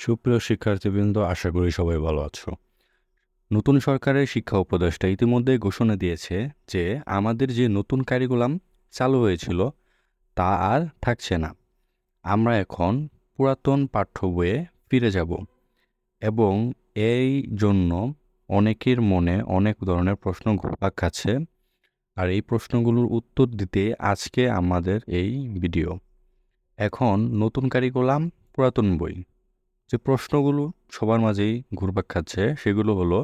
সুপ্রিয় শিক্ষার্থীবৃন্দ, আশা করি সবাই ভালো আছো। নতুন সরকারের শিক্ষা উপদেষ্টা ইতিমধ্যে ঘোষণা দিয়েছে যে আমাদের যে নতুন কারিকুলাম চালু হয়েছিল তা আর থাকছে না। আমরা এখন পুরাতন পাঠ্য বইয়ে ফিরে যাব এবং এই জন্য অনেকের মনে অনেক ধরনের প্রশ্ন ঘুরপাক খাচ্ছে। আর এই প্রশ্নগুলোর উত্তর দিতে আজকে আমাদের এই ভিডিও। এখন নতুন কারিকুলাম, পুরাতন বই, যে প্রশ্নগুলো সবার মাঝেই ঘুরপাক খাচ্ছে সেগুলো হলো,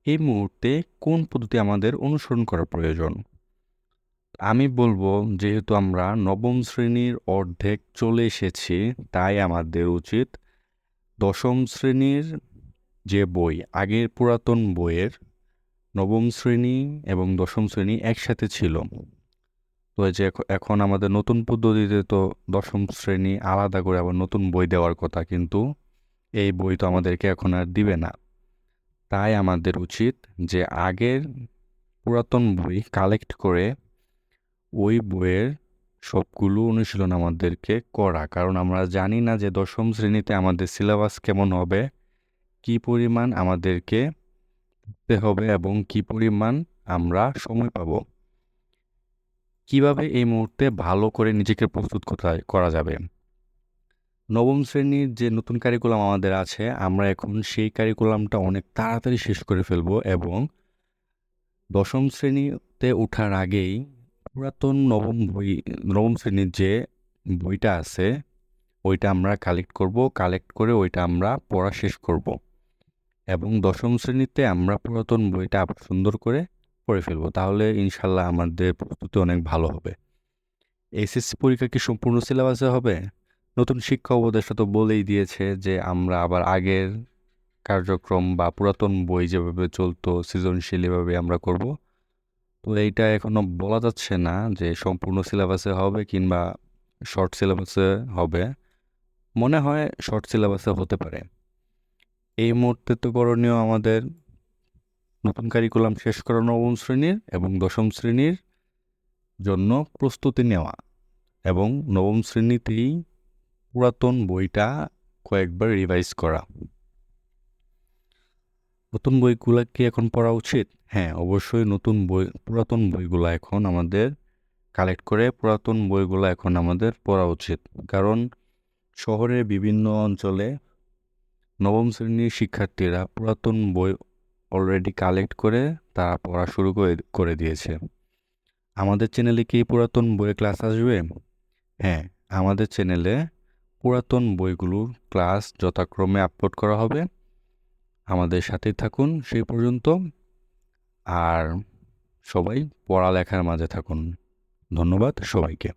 এই মুহূর্তে কোন পদ্ধতি আমাদের অনুসরণ করা প্রয়োজন। আমি বলবো, যেহেতু আমরা নবম শ্রেণীর অর্ধেক চলে এসেছি, তাই আমাদের উচিত দশম শ্রেণীর যে বই, আগের পুরাতন বইয়ের নবম শ্রেণী এবং দশম শ্রেণী একসাথে ছিল, তো এই যে এখন আমাদের নতুন পদ্ধতিতে তো দশম শ্রেণী আলাদা করে আবার নতুন বই দেওয়ার কথা, কিন্তু এই বই তো আমাদেরকে এখন আর দিবে না। তাই আমাদের উচিত যে আগের পুরাতন বই কালেক্ট করে ওই বইয়ের সবগুলো অনুশীলন আমাদেরকে করা, কারণ আমরা জানি না যে দশম শ্রেণীতে আমাদের সিলেবাস কেমন হবে, কি পরিমাণ আমাদেরকে পড়তে হবে এবং কি পরিমাণ আমরা সময় পাব। কিভাবে এই মুহূর্তে ভালো করে নিজেকে প্রস্তুত করা যাবে। নবম শ্রেণীর যে নতুন কারিকুলাম আমাদের আছে, আমরা এখন সেই কারিকুলামটা অনেক তাড়াতাড়ি শেষ করে ফেলবো এবং দশম শ্রেণীতে ওঠার আগেই পুরাতন নবম শ্রেণীর যে বইটা আছে ওইটা আমরা কালেক্ট করে ওইটা আমরা পড়া শেষ করব এবং দশম শ্রেণীতে আমরা পুরাতন বইটা আবার সুন্দর করে পড়ে ফেলবো। তাহলে ইনশাল্লাহ আমাদের প্রস্তুতি অনেক ভালো হবে। এসএসসি পরীক্ষা কি সম্পূর্ণ সিলেবাসে হবে? নতুন শিক্ষা উপদেষ্টা তো বলেই দিয়েছে যে আমরা আবার আগের কার্যক্রম বা পুরাতন বই যেভাবে চলতো সৃজনশীল এভাবে আমরা করব। তো এইটা এখনো বলা যাচ্ছে না যে সম্পূর্ণ সিলেবাসে হবে কিংবা শর্ট সিলেবাসে হবে। মনে হয় শর্ট সিলেবাসে হতে পারে। এই মুহূর্তে তো করণীয় আমাদের নতুন কারিকুলাম শেষ করা নবম শ্রেণীর এবং দশম শ্রেণীর জন্য প্রস্তুতি নেওয়া এবং নবম শ্রেণীতেই পুরাতন বইটা কয়েকবার রিভাইজ করা। নতুন বইগুলা কি এখন পড়া উচিত? হ্যাঁ, অবশ্যই পুরাতন বইগুলা এখন আমাদের কালেক্ট করে পুরাতন বইগুলো এখন আমাদের পড়া উচিত। কারণ শহরের বিভিন্ন অঞ্চলে নবম শ্রেণীর শিক্ষার্থীরা পুরাতন বই অলরেডি কালেক্ট করে তারা পড়া শুরু করে দিয়েছে। আমাদের চ্যানেলে কি পুরাতন বইয়ের ক্লাস আসবে? হ্যাঁ, আমাদের চ্যানেলে পুরাতন বইগুলোর ক্লাস যথাক্রমে আপলোড করা হবে। আমাদের সাথেই থাকুন সেই পর্যন্ত। আর সবাই পড়ালেখার মাঝে থাকুন। ধন্যবাদ সবাইকে।